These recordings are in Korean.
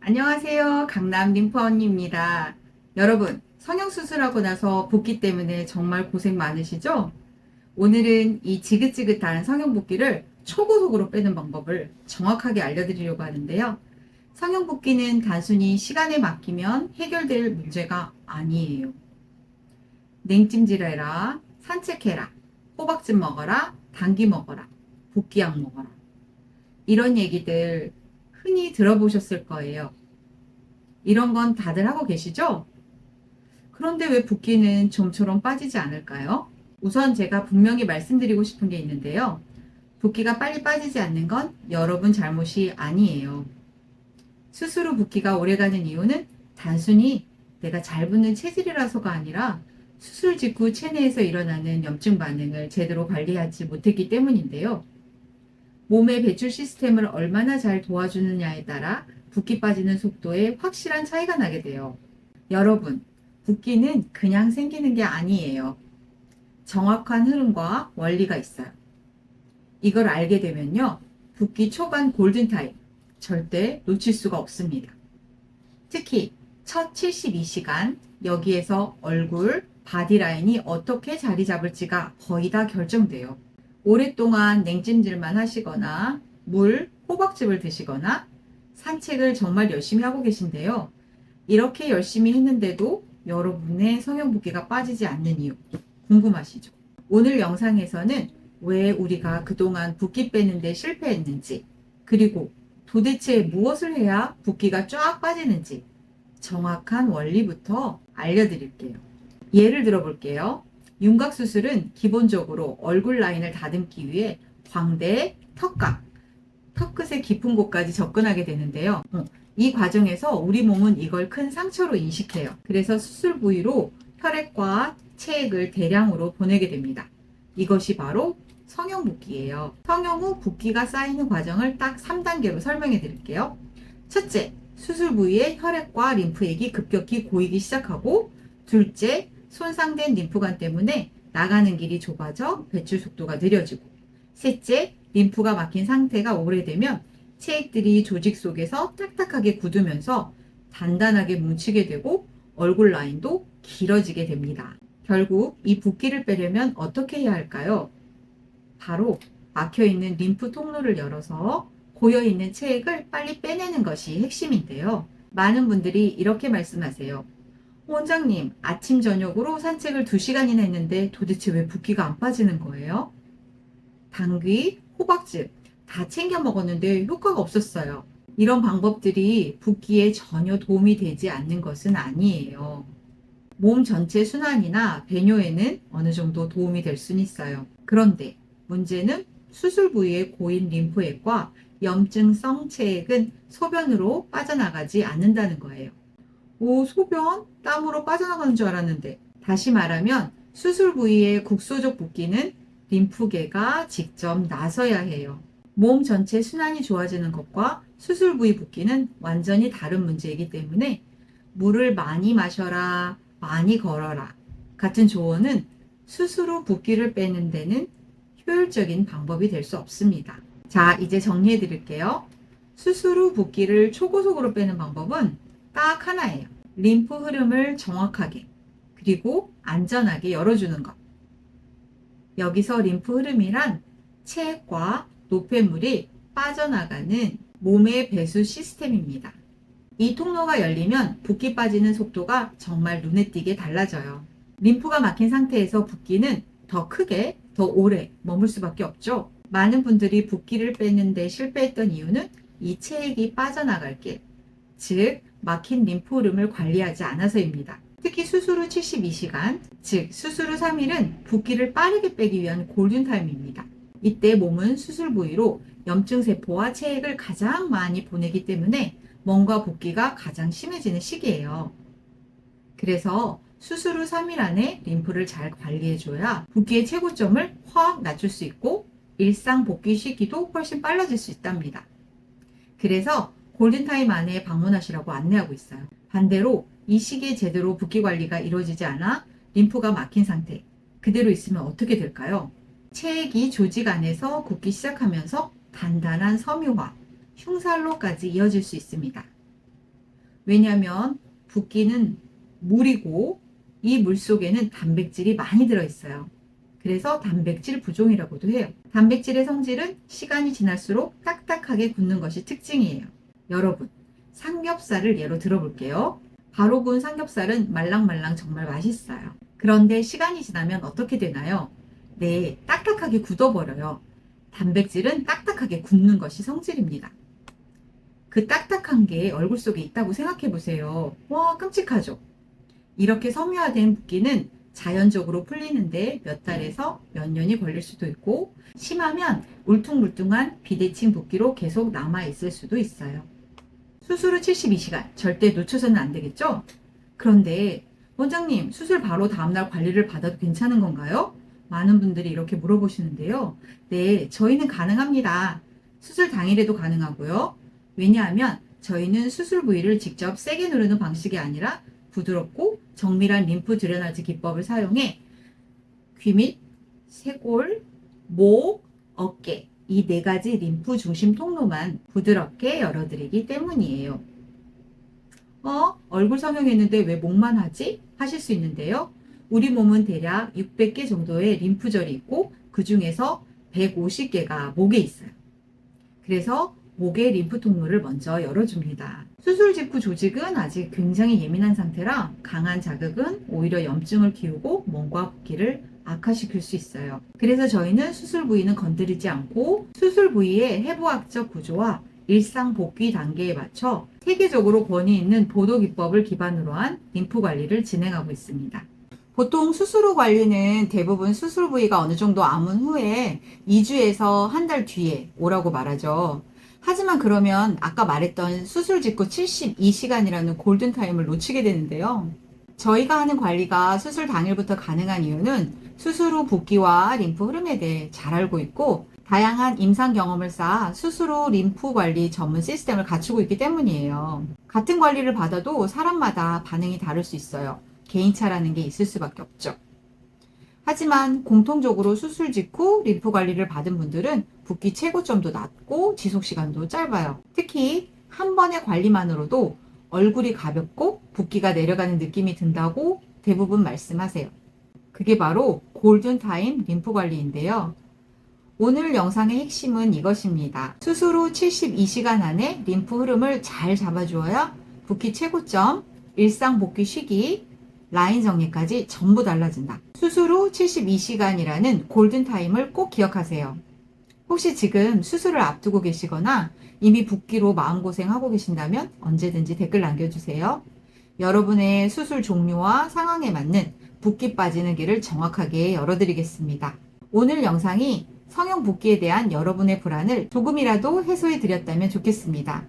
안녕하세요. 강남 림프 언니입니다. 여러분, 성형수술하고 나서 붓기 때문에 정말 고생 많으시죠? 오늘은 이 지긋지긋한 성형붓기를 초고속으로 빼는 방법을 정확하게 알려드리려고 하는데요. 성형붓기는 단순히 시간에 맡기면 해결될 문제가 아니에요. 냉찜질해라, 산책해라, 호박즙 먹어라, 당귀 먹어라, 붓기약 먹어라. 이런 얘기들 흔히 들어보셨을 거예요. 이런 건 다들 하고 계시죠? 그런데 왜 붓기는 좀처럼 빠지지 않을까요? 우선 제가 분명히 말씀드리고 싶은 게 있는데요. 붓기가 빨리 빠지지 않는 건 여러분 잘못이 아니에요. 스스로 붓기가 오래가는 이유는 단순히 내가 잘 붓는 체질이라서가 아니라 수술 직후 체내에서 일어나는 염증 반응을 제대로 관리하지 못했기 때문인데요. 몸의 배출 시스템을 얼마나 잘 도와주느냐에 따라 붓기 빠지는 속도에 확실한 차이가 나게 돼요. 여러분, 붓기는 그냥 생기는 게 아니에요. 정확한 흐름과 원리가 있어요. 이걸 알게 되면요, 붓기 초반 골든타임 절대 놓칠 수가 없습니다. 특히 첫 72시간 여기에서 얼굴, 바디라인이 어떻게 자리 잡을지가 거의 다 결정돼요. 오랫동안 냉찜질만 하시거나 물, 호박즙을 드시거나 산책을 정말 열심히 하고 계신데요. 이렇게 열심히 했는데도 여러분의 성형붓기가 빠지지 않는 이유 궁금하시죠? 오늘 영상에서는 왜 우리가 그동안 붓기 빼는데 실패했는지, 그리고 도대체 무엇을 해야 붓기가 쫙 빠지는지 정확한 원리부터 알려드릴게요. 예를 들어 볼게요. 윤곽수술은 기본적으로 얼굴 라인을 다듬기 위해 광대, 턱각, 턱끝의 깊은 곳까지 접근하게 되는데요. 이 과정에서 우리 몸은 이걸 큰 상처로 인식해요. 그래서 수술 부위로 혈액과 체액을 대량으로 보내게 됩니다. 이것이 바로 성형붓기예요. 성형 후 붓기가 쌓이는 과정을 딱 3단계로 설명해 드릴게요. 첫째, 수술 부위에 혈액과 림프액이 급격히 고이기 시작하고, 둘째, 손상된 림프관 때문에 나가는 길이 좁아져 배출 속도가 느려지고, 셋째, 림프가 막힌 상태가 오래되면 체액들이 조직 속에서 딱딱하게 굳으면서 단단하게 뭉치게 되고 얼굴 라인도 길어지게 됩니다. 결국 이 붓기를 빼려면 어떻게 해야 할까요? 바로 막혀있는 림프 통로를 열어서 고여있는 체액을 빨리 빼내는 것이 핵심인데요. 많은 분들이 이렇게 말씀하세요. 원장님, 아침 저녁으로 산책을 2시간이나 했는데 도대체 왜 붓기가 안 빠지는 거예요? 당귀, 호박즙 다 챙겨 먹었는데 효과가 없었어요. 이런 방법들이 붓기에 전혀 도움이 되지 않는 것은 아니에요. 몸 전체 순환이나 배뇨에는 어느 정도 도움이 될 수는 있어요. 그런데 문제는 수술 부위에 고인 림프액과 염증성 체액은 소변으로 빠져나가지 않는다는 거예요. 오, 소변? 땀으로 빠져나가는 줄 알았는데. 다시 말하면 수술 부위의 국소적 붓기는 림프계가 직접 나서야 해요. 몸 전체 순환이 좋아지는 것과 수술 부위 붓기는 완전히 다른 문제이기 때문에 물을 많이 마셔라, 많이 걸어라 같은 조언은 수술 후 붓기를 빼는 데는 효율적인 방법이 될 수 없습니다. 자, 이제 정리해 드릴게요. 수술 후 붓기를 초고속으로 빼는 방법은 딱 하나예요. 림프 흐름을 정확하게 그리고 안전하게 열어주는 것. 여기서 림프 흐름이란 체액과 노폐물이 빠져나가는 몸의 배수 시스템입니다. 이 통로가 열리면 붓기 빠지는 속도가 정말 눈에 띄게 달라져요. 림프가 막힌 상태에서 붓기는 더 크게, 더 오래 머물 수밖에 없죠. 많은 분들이 붓기를 빼는데 실패했던 이유는 이 체액이 빠져나갈 길, 즉 막힌 림프 흐름을 관리하지 않아서입니다. 특히 수술 후 72시간, 즉 수술 후 3일은 붓기를 빠르게 빼기 위한 골든타임입니다. 이때 몸은 수술 부위로 염증 세포와 체액을 가장 많이 보내기 때문에 멍과 붓기가 가장 심해지는 시기예요. 그래서 수술 후 3일 안에 림프를 잘 관리해줘야 붓기의 최고점을 확 낮출 수 있고 일상 복귀 시기도 훨씬 빨라질 수 있답니다. 그래서 골든타임 안에 방문하시라고 안내하고 있어요. 반대로 이 시기에 제대로 붓기 관리가 이루어지지 않아 림프가 막힌 상태 그대로 있으면 어떻게 될까요? 체액이 조직 안에서 굳기 시작하면서 단단한 섬유화, 흉살로까지 이어질 수 있습니다. 왜냐하면 붓기는 물이고 이 물 속에는 단백질이 많이 들어있어요. 그래서 단백질 부종이라고도 해요. 단백질의 성질은 시간이 지날수록 딱딱하게 굳는 것이 특징이에요. 여러분, 삼겹살을 예로 들어볼게요. 바로 구운 삼겹살은 말랑말랑 정말 맛있어요. 그런데 시간이 지나면 어떻게 되나요? 네, 딱딱하게 굳어버려요. 단백질은 딱딱하게 굳는 것이 성질입니다. 그 딱딱한 게 얼굴 속에 있다고 생각해 보세요. 와, 끔찍하죠? 이렇게 섬유화된 붓기는 자연적으로 풀리는데 몇 달에서 몇 년이 걸릴 수도 있고, 심하면 울퉁불퉁한 비대칭 붓기로 계속 남아있을 수도 있어요. 수술 후 72시간 절대 놓쳐서는 안 되겠죠? 그런데 원장님, 수술 바로 다음날 관리를 받아도 괜찮은 건가요? 많은 분들이 이렇게 물어보시는데요. 네, 저희는 가능합니다. 수술 당일에도 가능하고요. 왜냐하면 저희는 수술 부위를 직접 세게 누르는 방식이 아니라 부드럽고 정밀한 림프 드레나지 기법을 사용해 귀 및 쇄골, 목, 어깨 이 네 가지 림프 중심 통로만 부드럽게 열어드리기 때문이에요. 얼굴 성형했는데 왜 목만 하지? 하실 수 있는데요. 우리 몸은 대략 600개 정도의 림프절이 있고 그 중에서 150개가 목에 있어요. 그래서 목의 림프 통로를 먼저 열어줍니다. 수술 직후 조직은 아직 굉장히 예민한 상태라 강한 자극은 오히려 염증을 키우고 몸과 붓기를 악화시킬 수 있어요. 그래서 저희는 수술 부위는 건드리지 않고 수술 부위의 해부학적 구조와 일상 복귀 단계에 맞춰 세계적으로 권위 있는 보도 기법을 기반으로 한 림프 관리를 진행하고 있습니다. 보통 수술 후 관리는 대부분 수술 부위가 어느 정도 아문 후에 2주에서 한 달 뒤에 오라고 말하죠. 하지만 그러면 아까 말했던 수술 직후 72시간이라는 골든타임을 놓치게 되는데요. 저희가 하는 관리가 수술 당일부터 가능한 이유는 수술 후 붓기와 림프 흐름에 대해 잘 알고 있고 다양한 임상 경험을 쌓아 수술 후 림프 관리 전문 시스템을 갖추고 있기 때문이에요. 같은 관리를 받아도 사람마다 반응이 다를 수 있어요. 개인차라는 게 있을 수밖에 없죠. 하지만 공통적으로 수술 직후 림프 관리를 받은 분들은 붓기 최고점도 낮고 지속시간도 짧아요. 특히 한 번의 관리만으로도 얼굴이 가볍고 붓기가 내려가는 느낌이 든다고 대부분 말씀하세요. 그게 바로 골든타임 림프 관리인데요. 오늘 영상의 핵심은 이것입니다. 수술 후 72시간 안에 림프 흐름을 잘 잡아주어야 붓기 최고점, 일상 복귀 시기, 라인 정리까지 전부 달라진다. 수술 후 72시간이라는 골든타임을 꼭 기억하세요. 혹시 지금 수술을 앞두고 계시거나 이미 붓기로 마음고생하고 계신다면 언제든지 댓글 남겨주세요. 여러분의 수술 종류와 상황에 맞는 붓기 빠지는 길을 정확하게 열어드리겠습니다. 오늘 영상이 성형 붓기에 대한 여러분의 불안을 조금이라도 해소해 드렸다면 좋겠습니다.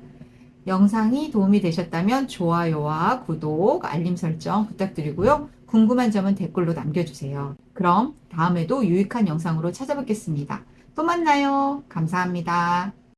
영상이 도움이 되셨다면 좋아요와 구독, 알림 설정 부탁드리고요. 궁금한 점은 댓글로 남겨주세요. 그럼 다음에도 유익한 영상으로 찾아뵙겠습니다. 또 만나요. 감사합니다.